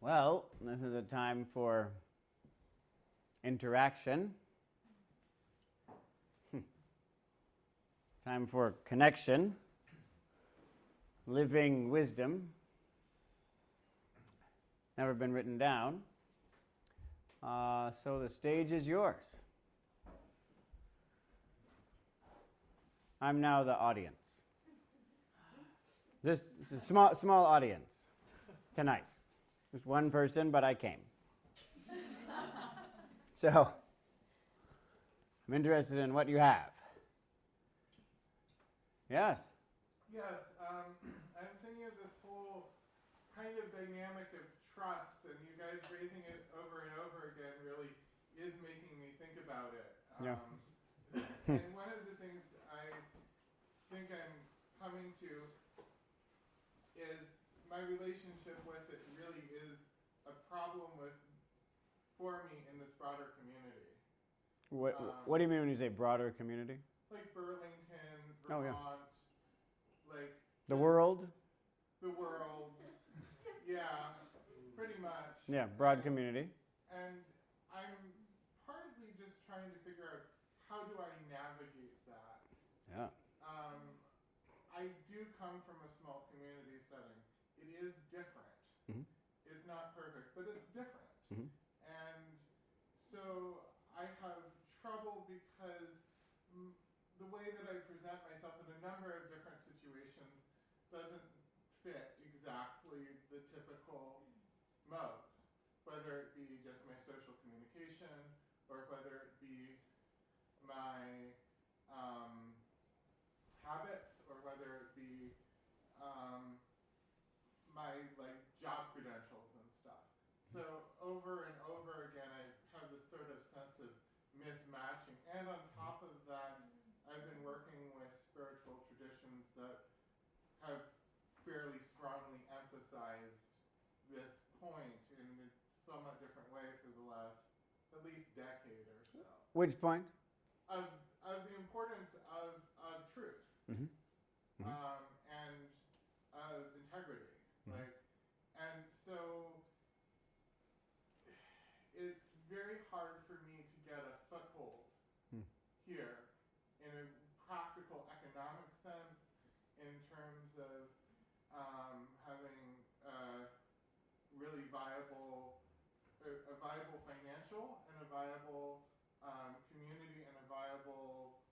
Well, this is a time for interaction, time for connection, living wisdom. Never been written down. So the stage is yours. I'm now the audience. This is a small audience tonight. Just one person, but I came. So, I'm interested in what you have. Yes? Yes, I'm thinking of this whole kind of dynamic of trust, and you guys raising it over and over again really is making me think about it. Yeah. And one of the things I think I'm coming to is my relationship with it really is a problem for me in this broader community. What do you mean when you say broader community? Like Burlington, Oh, Vermont, yeah. like The world? the world. Yeah, pretty much. Yeah, broad community. And I'm partly just trying to figure out how do I navigate that. Yeah. I do come from a small community setting. It is different. Mm-hmm. It's not perfect, but it's different. Mm-hmm. And so I have trouble because the way that I present myself in a number of different situations doesn't fit exactly the typical modes, whether it be just my social communication or whether it be my habits or whether it be my job credentials and stuff. So over and over again I have this sort of sense of mismatching, and on top of that I've been working with spiritual traditions that have fairly strongly emphasized this point in a somewhat different way for the last at least decade or so. Which point? Of the importance of truth. Mm-hmm. Mm-hmm. And of integrity. Mm-hmm. And so it's very hard for me to get a foothold here in a practical economic sense, in terms of having a really viable financial and a viable community and a viable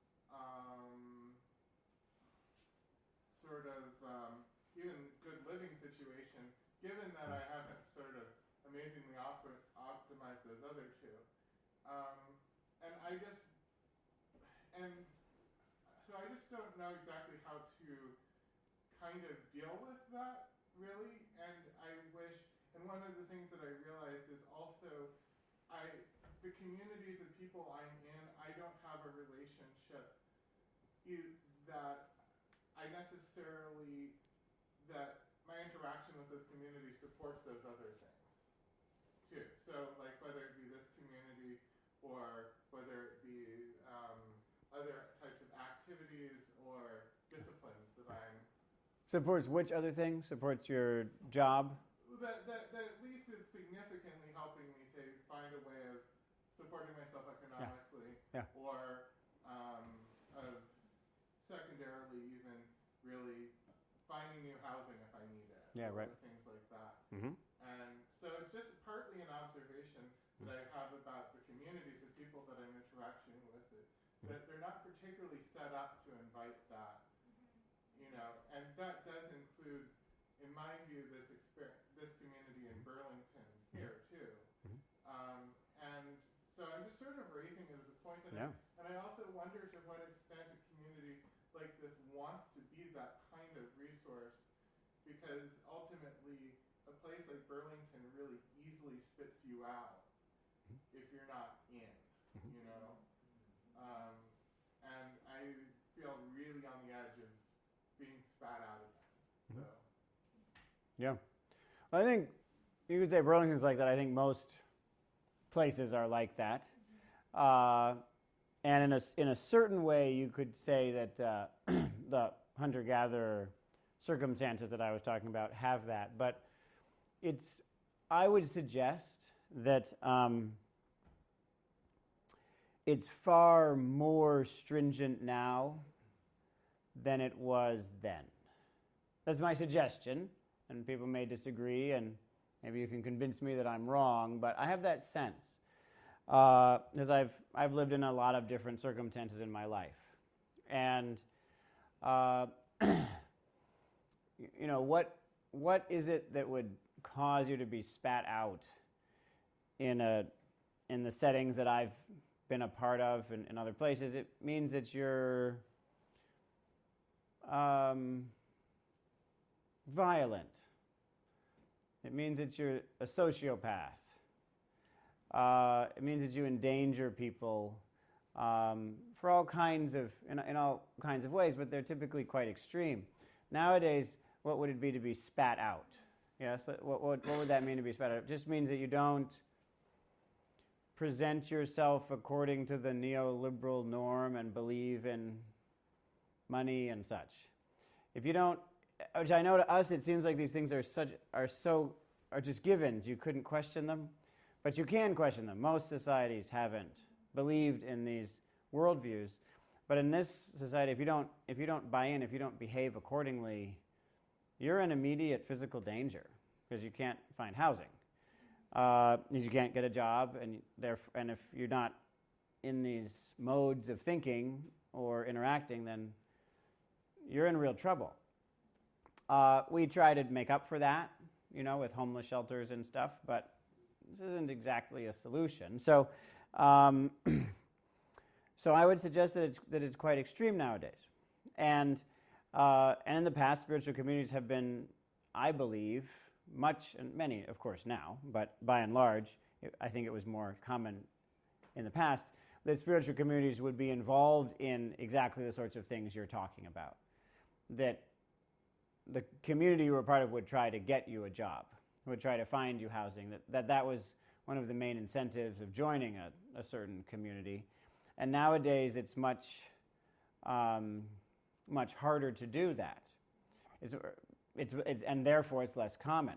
sort of even good living situation, given that I haven't sort of amazingly optimized those other two. So I just don't know exactly how to kind of deal with that, really, and I wish, and one of the things that I realized is also the communities of people I'm in, I don't have a relationship that my interaction with those communities supports those other things, too. So, whether it be this community or whether it be other types of activities or disciplines that I'm... Supports which other things? Supports your job? That at least is significantly helping me, say, find a way of supporting myself economically, Yeah. or of secondarily even really finding new housing if I need it, Yeah, right. or things like that. Mm-hmm. And so it's just partly an observation that I have about the communities of people that I'm interacting with, that they're not particularly set up to invite that, and that does include, in my view, this community in Burlington here too. Mm-hmm. And so I'm just sort of raising it as a point, and I also wonder to what extent a community like this wants to be that kind of resource, because ultimately a place like Burlington really easily spits you out if you're not in, and I feel really on the edge of being spat out again. So. Yeah. Well, I think you could say Burlington's like that. I think most places are like that. And in a certain way, you could say that the hunter-gatherer circumstances that I was talking about have that. But it's I would suggest that it's far more stringent now than it was then. That's my suggestion, and people may disagree, and maybe you can convince me that I'm wrong, but I have that sense because I've lived in a lot of different circumstances in my life, and what is it that would cause you to be spat out in the settings that I've been a part of and in other places? It means that you're violent. It means that you're a sociopath. It means that you endanger people for all kinds of in all kinds of ways, but they're typically quite extreme. Nowadays, what would it be to be spat out? Yes, what would that mean to be spat out? It just means that you don't present yourself according to the neoliberal norm and believe in money and such. If you don't, which I know to us it seems like these things are just givens. You couldn't question them, but you can question them. Most societies haven't believed in these worldviews, but in this society, if you don't buy in, if you don't behave accordingly, you're in immediate physical danger because you can't find housing. You can't get a job, and if you're not in these modes of thinking or interacting, then you're in real trouble. We try to make up for that, with homeless shelters and stuff, but this isn't exactly a solution. So, so I would suggest that it's quite extreme nowadays, and in the past, spiritual communities have been, I believe, many, of course, now, but by and large, I think it was more common in the past, that spiritual communities would be involved in exactly the sorts of things you're talking about. That the community you were part of would try to get you a job, would try to find you housing, that was one of the main incentives of joining a certain community. And nowadays, it's much harder to do that. And therefore it's less common.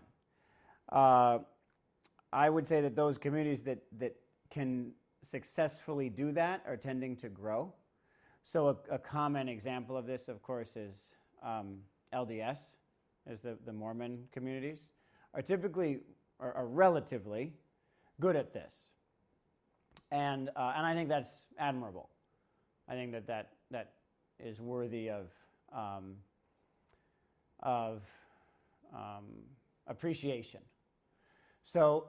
I would say that those communities that can successfully do that are tending to grow. So a common example of this, of course, is LDS, is the Mormon communities, are typically are relatively good at this, and I think that's admirable. I think that is worthy of appreciation. So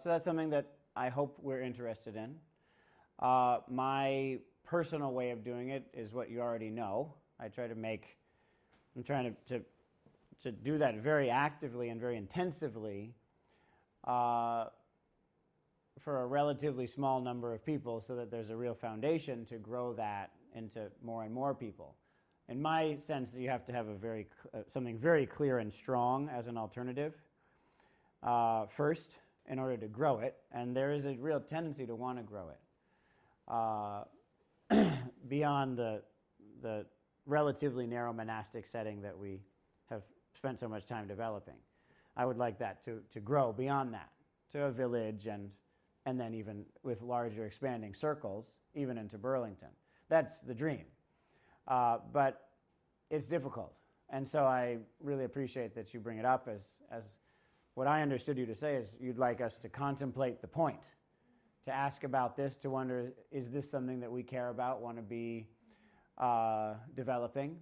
that's something that I hope we're interested in. My personal way of doing it is what you already know. I'm trying to do that very actively and very intensively for a relatively small number of people so that there's a real foundation to grow that into more and more people. In my sense, you have to have something very clear and strong as an alternative first in order to grow it, and there is a real tendency to want to grow it beyond the relatively narrow monastic setting that we have spent so much time developing. I would like that to grow beyond that, to a village and then even with larger expanding circles, even into Burlington. That's the dream. But it's difficult. And so I really appreciate that you bring it up as what I understood you to say is you'd like us to contemplate the point, to ask about this, to wonder, is this something that we care about, want to be developing?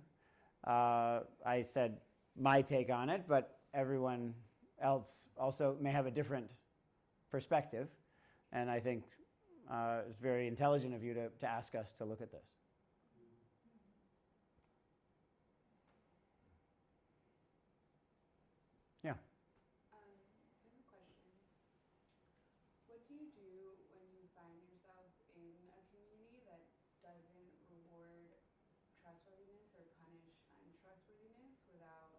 I said my take on it, but everyone else also may have a different perspective, and I think it's very intelligent of you to ask us to look at this. Yeah. I have a question. What do you do when you find yourself in a community that doesn't reward trustworthiness or punish untrustworthiness without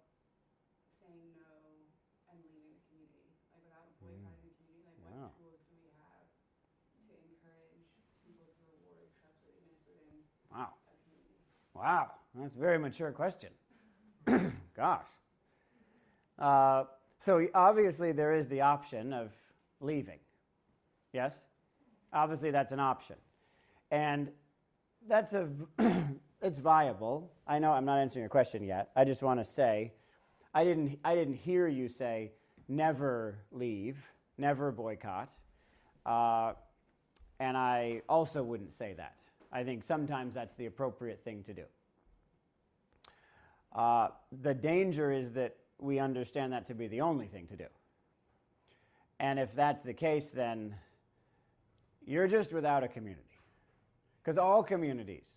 saying no and leaving the community? Like without boycotting the community? Like what tools do we have to encourage people to reward trustworthiness within a community? Wow, that's a very mature question. Gosh. So obviously there is the option of leaving. Yes? Obviously that's an option. And that's it's viable. I know I'm not answering your question yet. I just want to say I didn't hear you say never leave, never boycott. And I also wouldn't say that. I think sometimes that's the appropriate thing to do. The danger is that we understand that to be the only thing to do. And if that's the case, then you're just without a community. Because all communities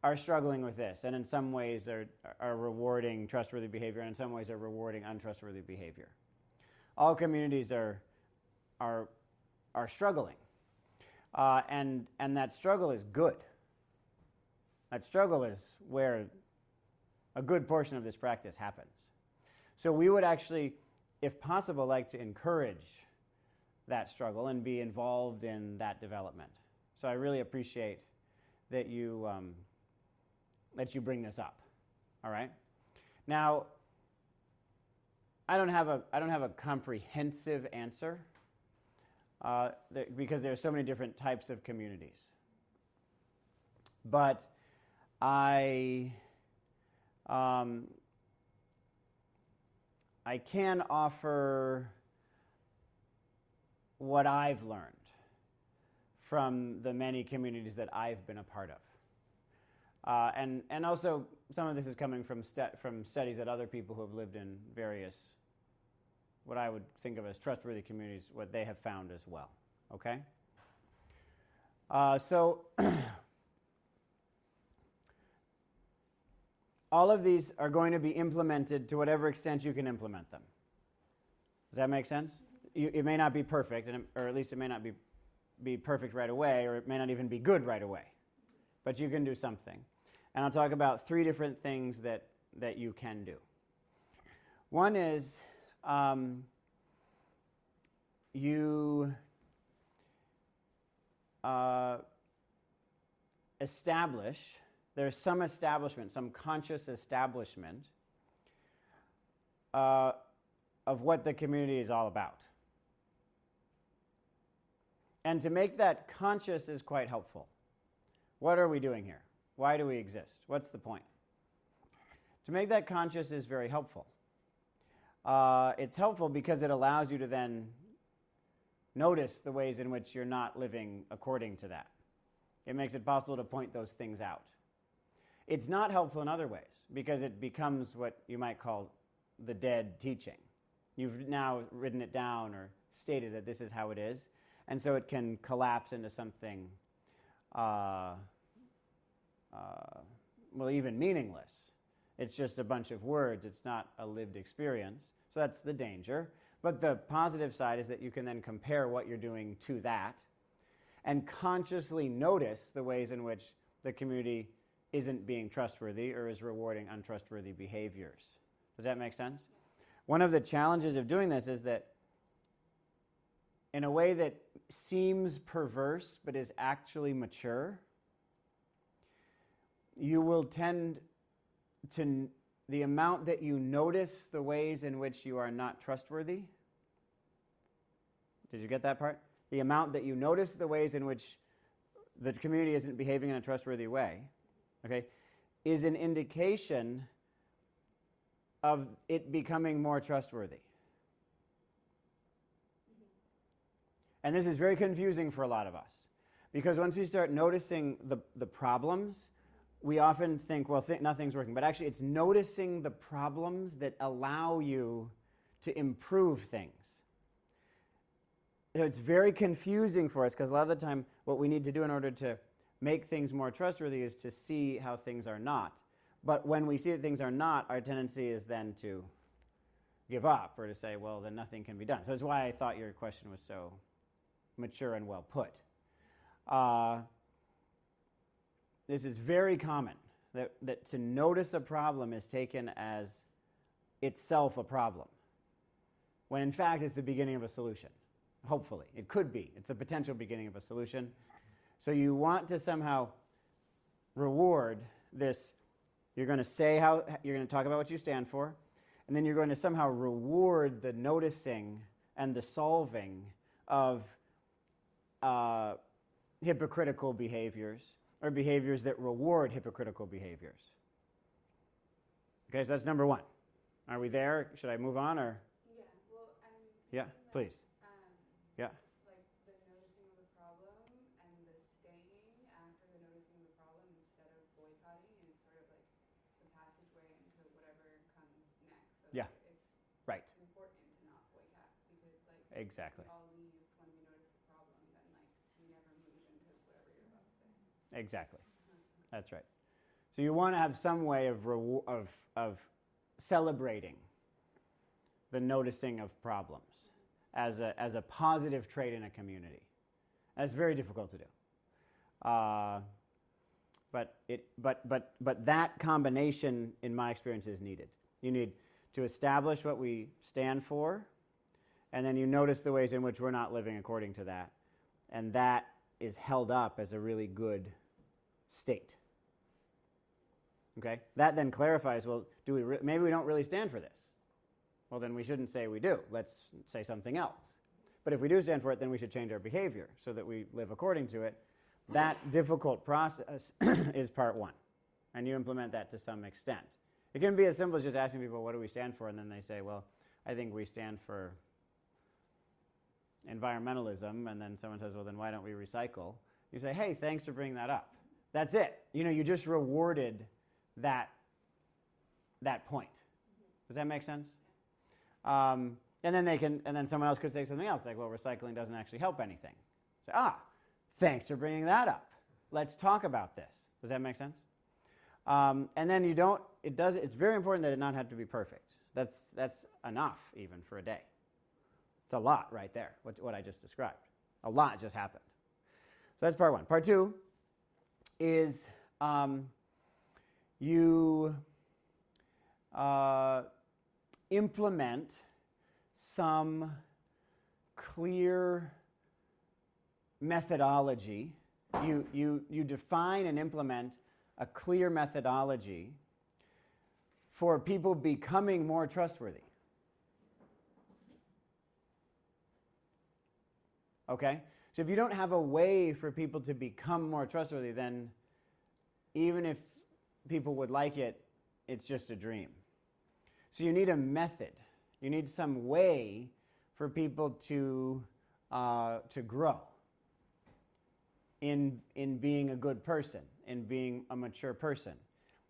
are struggling with this, and in some ways are rewarding trustworthy behavior, and in some ways are rewarding untrustworthy behavior. All communities are struggling. And that struggle is good. That struggle is where a good portion of this practice happens. So we would actually, if possible, like to encourage that struggle and be involved in that development. So I really appreciate that you bring this up. All right. Now, I don't have a comprehensive answer because there are so many different types of communities. But I can offer what I've learned from the many communities that I've been a part of. And also some of this is coming from studies that other people who have lived in various, what I would think of as trustworthy communities, what they have found as well. Okay? So all of these are going to be implemented to whatever extent you can implement them. Does that make sense? It may not be perfect, or at least it may not be perfect right away, or it may not even be good right away. But you can do something. And I'll talk about 3 different things that you can do. One is you establish, there's some establishment, some conscious establishment of what the community is all about. And to make that conscious is quite helpful. What are we doing here? Why do we exist? What's the point? To make that conscious is very helpful. It's helpful because it allows you to then notice the ways in which you're not living according to that. It makes it possible to point those things out. It's not helpful in other ways because it becomes what you might call the dead teaching. You've now written it down or stated that this is how it is, and so it can collapse into something even meaningless. It's just a bunch of words. It's not a lived experience. So that's the danger. But the positive side is that you can then compare what you're doing to that and consciously notice the ways in which the community isn't being trustworthy or is rewarding untrustworthy behaviors. Does that make sense? One of the challenges of doing this is that in a way that seems perverse but is actually mature, you will tend to, the amount that you notice the ways in which you are not trustworthy. Did you get that part? The amount that you notice the ways in which the community isn't behaving in a trustworthy way, okay, is an indication of it becoming more trustworthy. And this is very confusing for a lot of us, because once we start noticing the problems, we often think, well, nothing's working. But actually, it's noticing the problems that allow you to improve things. So it's very confusing for us, because a lot of the time, what we need to do in order to make things more trustworthy is to see how things are not. But when we see that things are not, our tendency is then to give up or to say, well, then nothing can be done. So that's why I thought your question was so mature and well put. This is very common, that to notice a problem is taken as itself a problem, when in fact it's the beginning of a solution. Hopefully. It could be. It's the potential beginning of a solution. So you want to somehow reward this. You're going to say how, you're going to talk about what you stand for, and then you're going to somehow reward the noticing and the solving of hypocritical behaviors or behaviors that reward hypocritical behaviors. Okay, so that's number one. Are we there? Should I move on or? Yeah, well, I'm Yeah, thinking please. that, Yeah. like the noticing of the problem and the staying after the noticing of the problem instead of boycotting is sort of like the passageway into whatever comes next. So Yeah. it's Right. important to not boycott because like Exactly. if we all leave when we notice the problem, then like we never move into whatever you're about to say. Exactly. That's right. So you want to have some way of celebrating the noticing of problems as a positive trait in a community. And it's very difficult to do. But that combination, in my experience, is needed. You need to establish what we stand for, and then you notice the ways in which we're not living according to that. And that is held up as a really good state. Okay? That then clarifies, well, maybe we don't really stand for this. Well, then we shouldn't say we do. Let's say something else. But if we do stand for it, then we should change our behavior so that we live according to it. That difficult process is part one. And you implement that to some extent. It can be as simple as just asking people, what do we stand for? And then they say, well, I think we stand for environmentalism. And then someone says, well, then why don't we recycle? You say, hey, thanks for bringing that up. That's it. You just rewarded that point. Does that make sense? And then someone else could say something else, like, well, recycling doesn't actually help anything. So, thanks for bringing that up. Let's talk about this. Does that make sense? And then it's very important that it not have to be perfect. That's enough even for a day. It's a lot right there, what I just described. A lot just happened. So that's part one. Part two is you implement some clear methodology. You define and implement a clear methodology for people becoming more trustworthy. Okay? So if you don't have a way for people to become more trustworthy, then even if people would like it, it's just a dream. So you need a method. You need some way for people to grow in being a good person, in being a mature person,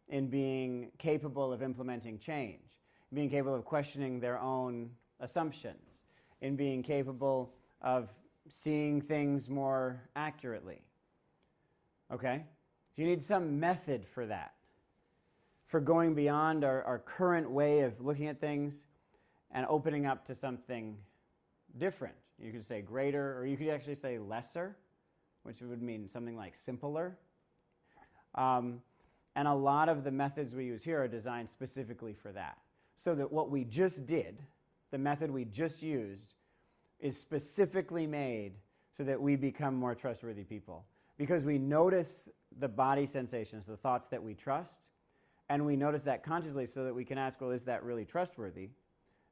in being capable of implementing change, being capable of questioning their own assumptions, in being capable of seeing things more accurately. Okay? So you need some method for that, for going beyond our current way of looking at things and opening up to something different. You could say greater, or you could actually say lesser, which would mean something like simpler. And a lot of the methods we use here are designed specifically for that. So that what we just did, the method we just used, is specifically made so that we become more trustworthy people. Because we notice the body sensations, the thoughts that we trust, and we notice that consciously so that we can ask, well, is that really trustworthy?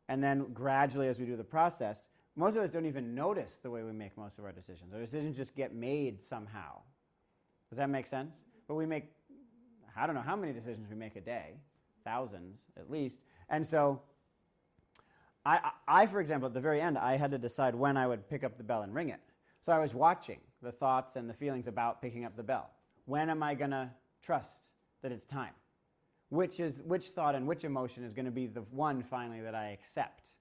And then gradually as we do the process, most of us don't even notice the way we make most of our decisions. Our decisions just get made somehow. Does that make sense? But we make, I don't know how many decisions we make a day, thousands at least. And so I, for example, at the very end, I had to decide when I would pick up the bell and ring it. So I was watching the thoughts and the feelings about picking up the bell. When am I going to trust that it's time? Which thought and which emotion is going to be the one finally that I accept?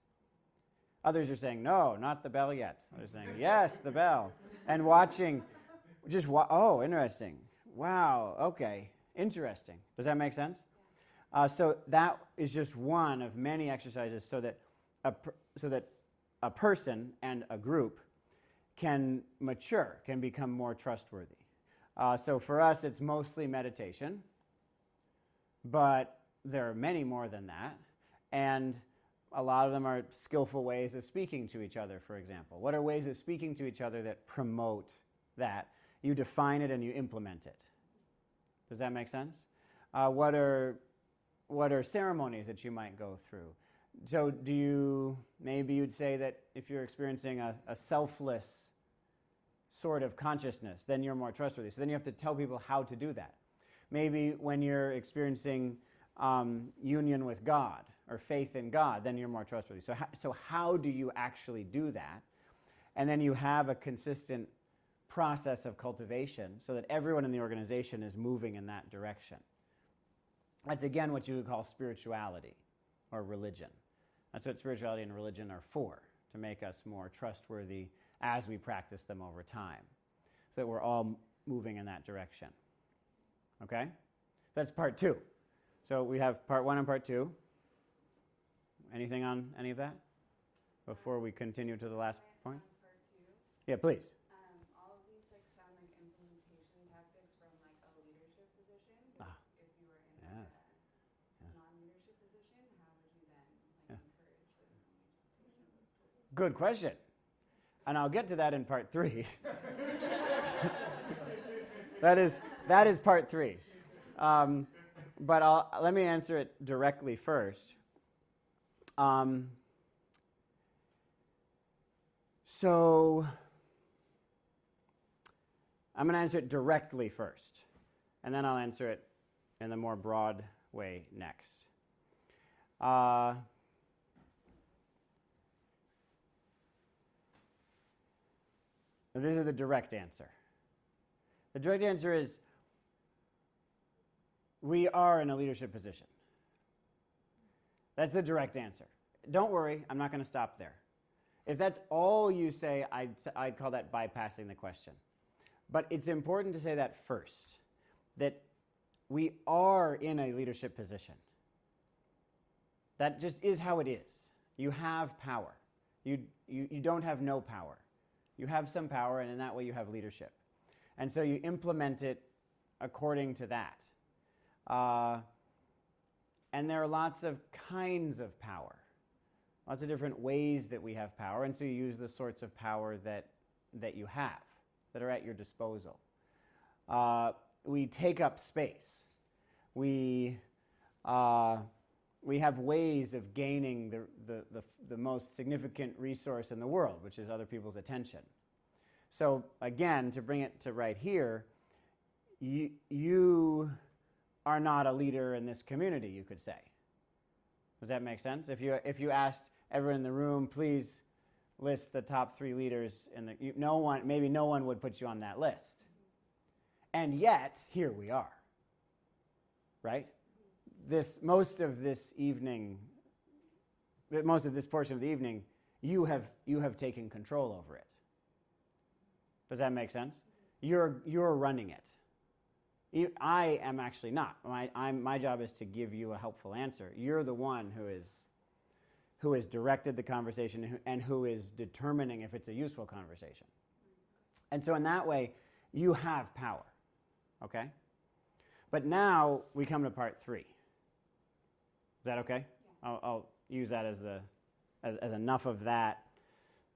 Others are saying, no, not the bell yet. Others are saying, yes, the bell. And watching, oh, interesting. Wow, okay, interesting. Does that make sense? So that is just one of many exercises so that a person and a group can mature, can become more trustworthy. So for us, it's mostly meditation, but there are many more than that. And a lot of them are skillful ways of speaking to each other, for example. What are ways of speaking to each other that promote that? You define it and you implement it. Does that make sense? What are ceremonies that you might go through So maybe you'd say that if you're experiencing a selfless sort of consciousness, then you're more trustworthy. So then you have to tell people how to do that. Maybe when you're experiencing union with God or faith in God, then you're more trustworthy. So how do you actually do that? And then you have a consistent process of cultivation so that everyone in the organization is moving in that direction. That's again what you would call spirituality or religion. That's what spirituality and religion are for, to make us more trustworthy as we practice them over time, so that we're all moving in that direction. Okay? That's part 2. So we have part 1 and part 2. Anything on any of that before we continue to the last point? Part 2. Yeah, please. All of these sound like implementation tactics from like a leadership position. If you were in like a non-leadership position, how would you then encourage the implementation of those tools? Good question. And I'll get to that in part 3. That is part 3. But let me answer it directly first. So I'm going to answer it directly first, and then I'll answer it in the more broad way next. This is the direct answer. The direct answer is we are in a leadership position. That's the direct answer. Don't worry, I'm not going to stop there. If that's all you say, I'd call that bypassing the question. But it's important to say that first, that we are in a leadership position. That just is how it is. You have power. You don't have no power. You have some power, and in that way you have leadership. And so you implement it according to that. And there are lots of kinds of power, lots of different ways that we have power, and so you use the sorts of power that you have, that are at your disposal. We take up space. We have ways of gaining the most significant resource in the world, which is other people's attention. So again, to bring it to right here, you are not a leader in this community, you could say. Does that make sense? If you asked everyone in the room, please list the top 3 leaders maybe no one would put you on that list. And yet, here we are. Right? Most of this portion of the evening, you have taken control over it. Does that make sense? You're running it. I am actually not. My job is to give you a helpful answer. You're the one who has directed the conversation and who is determining if it's a useful conversation. And so in that way, you have power. Okay? But now we come to part 3. Is that okay? Yeah. I'll use that as enough of that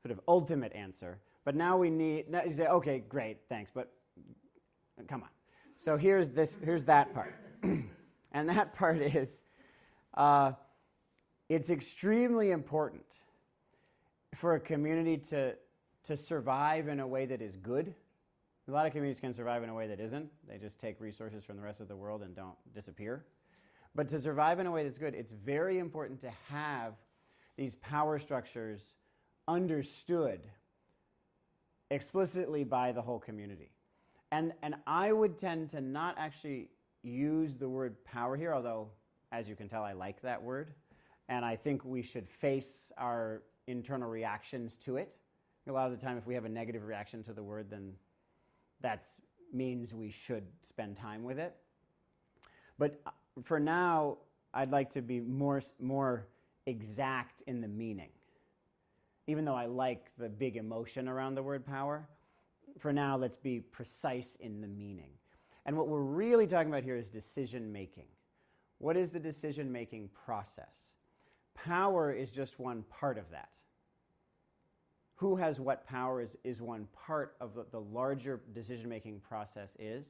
sort of ultimate answer. But now you say, okay, great, thanks, but come on. So here's that part. And that part is, it's extremely important for a community to survive in a way that is good. A lot of communities can survive in a way that isn't. They just take resources from the rest of the world and don't disappear. But to survive in a way that's good, it's very important to have these power structures understood explicitly by the whole community. And I would tend to not actually use the word power here, although, as you can tell, I like that word. And I think we should face our internal reactions to it. A lot of the time, if we have a negative reaction to the word, then that means we should spend time with it. But for now, I'd like to be more exact in the meaning. Even though I like the big emotion around the word power, for now, let's be precise in the meaning. And what we're really talking about here is decision-making. What is the decision-making process? Power is just one part of that. Who has what power is one part of the larger decision-making process is.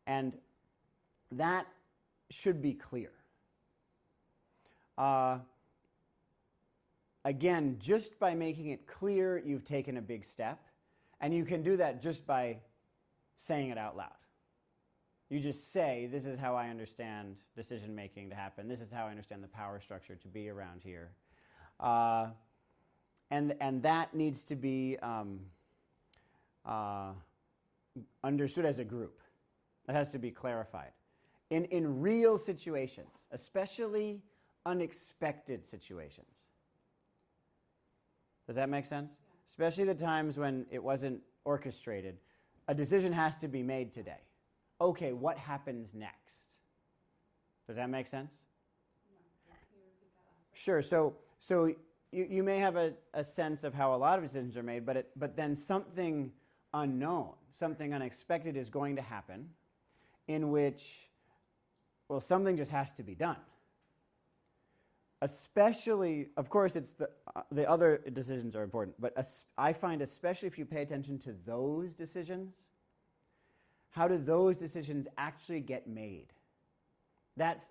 And that should be clear. again, just by making it clear, you've taken a big step. And you can do that just by saying it out loud. You just say, this is how I understand decision making to happen. This is how I understand the power structure to be around here. And that needs to be understood as a group. That has to be clarified. In real situations, especially unexpected situations. Does that make sense? Yeah. Especially the times when it wasn't orchestrated. A decision has to be made today. Okay, what happens next? Does that make sense? No. Sure. So you may have a sense of how a lot of decisions are made, but then something unknown, something unexpected is going to happen in which, well, something just has to be done. Especially, of course, it's the other decisions are important, but I find especially if you pay attention to those decisions, how do those decisions actually get made? That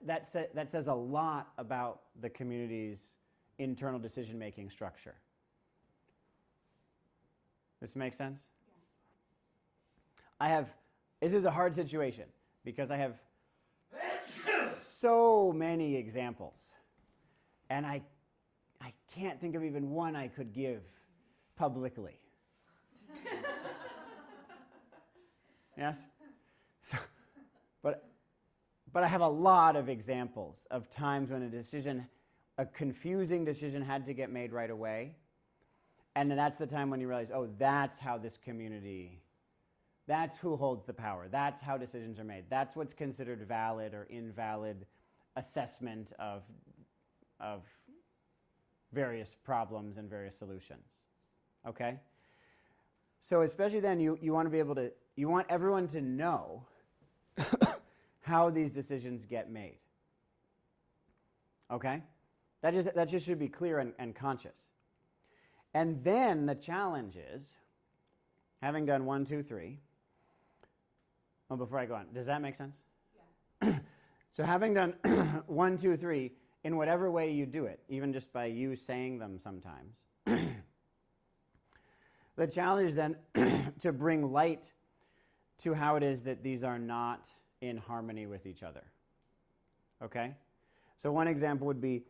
says a lot about the community's internal decision-making structure. This makes sense? Yeah. This is a hard situation because I have so many examples. And I can't think of even one I could give publicly. Yes? So, but I have a lot of examples of times when a confusing decision had to get made right away. And that's the time when you realize, oh, that's how this community, that's who holds the power. That's how decisions are made. That's what's considered valid or invalid assessment of various problems and various solutions. Okay? So especially then, you want to be able to, you want everyone to know how these decisions get made. Okay? That just should be clear and conscious. And then the challenge is, having done 1, 2, 3, well, before I go on, does that make sense? Yeah. So having done 1, 2, 3, in whatever way you do it, even just by you saying them sometimes, the challenge then to bring light to how it is that these are not in harmony with each other. Okay? So one example would be,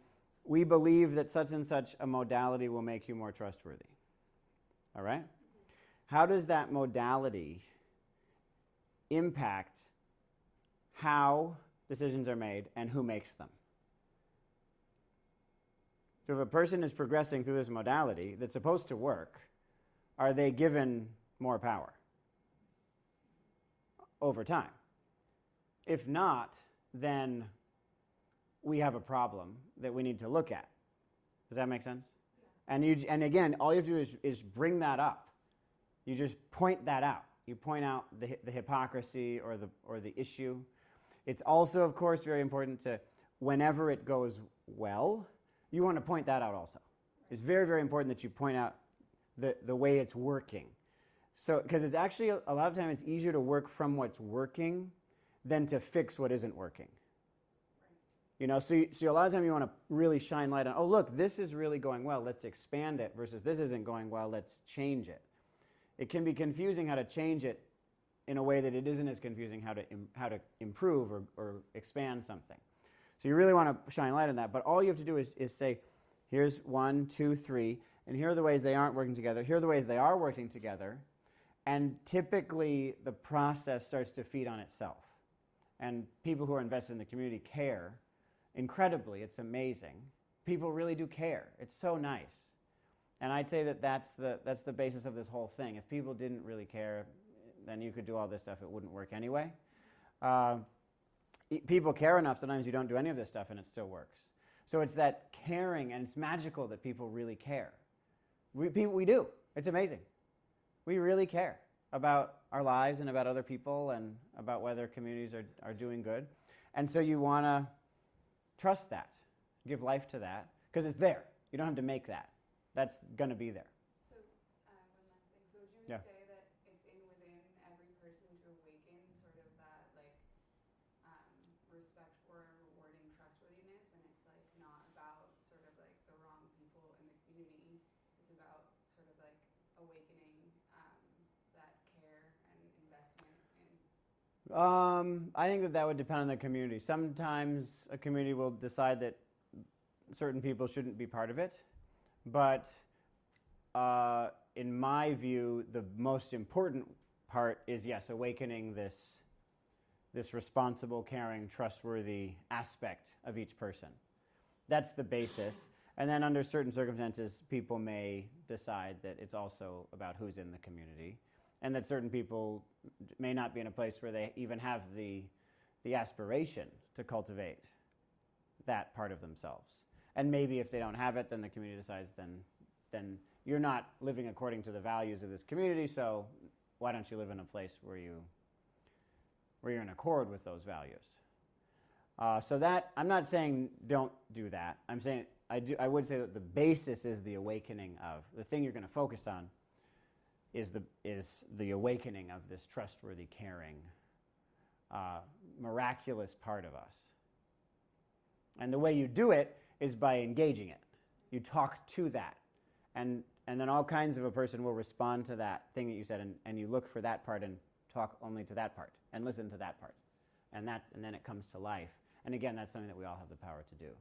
we believe that such and such a modality will make you more trustworthy. All right? How does that modality impact how decisions are made and who makes them? So if a person is progressing through this modality that's supposed to work, are they given more power over time? If not, then we have a problem that we need to look at. Does that make sense? Yeah. And again, all you have to do is bring that up. You just point that out. You point out the hypocrisy or the issue. It's also, of course, very important to, whenever it goes well, you want to point that out also. It's very, very important that you point out the way it's working. So, because it's actually, a lot of times it's easier to work from what's working than to fix what isn't working. You know, so a lot of times you want to really shine light on, oh, look, this is really going well, let's expand it, versus this isn't going well, let's change it. It can be confusing how to change it in a way that it isn't as confusing how to improve or expand something. So you really want to shine light on that. But all you have to do is say, here's 1, 2, 3, and here are the ways they aren't working together. Here are the ways they are working together. And typically, the process starts to feed on itself. And people who are invested in the community care incredibly. It's amazing. People really do care. It's so nice. And I'd say that's the basis of this whole thing. If people didn't really care, then you could do all this stuff. It wouldn't work anyway. People care enough, sometimes you don't do any of this stuff and it still works. So it's that caring, and it's magical that people really care. We do. It's amazing. We really care about our lives and about other people and about whether communities are doing good. And so you want to trust that, give life to that, because it's there. You don't have to make that. That's going to be there. So, one last thing. So would you say that it's within every person to awaken sort of that, like, respect for and rewarding trustworthiness, and it's, like, not about sort of, like, the wrong people in the I think that would depend on the community. Sometimes a community will decide that certain people shouldn't be part of it, but in my view, the most important part is, yes, awakening this responsible, caring, trustworthy aspect of each person. That's the basis. And then under certain circumstances, people may decide that it's also about who's in the community, and that certain people may not be in a place where they even have the aspiration to cultivate that part of themselves. And maybe if they don't have it, then the community decides then you're not living according to the values of this community, so why don't you live in a place where you're in accord with those values? So that, I'm not saying don't do that. I'm saying I would say that the basis is the awakening of, the thing you're going to focus on is the awakening of this trustworthy, caring, miraculous part of us. And the way you do it is by engaging it. You talk to that. And then all kinds of a person will respond to that thing that you said, and you look for that part and talk only to that part and listen to that part. And then it comes to life. And again, that's something that we all have the power to do.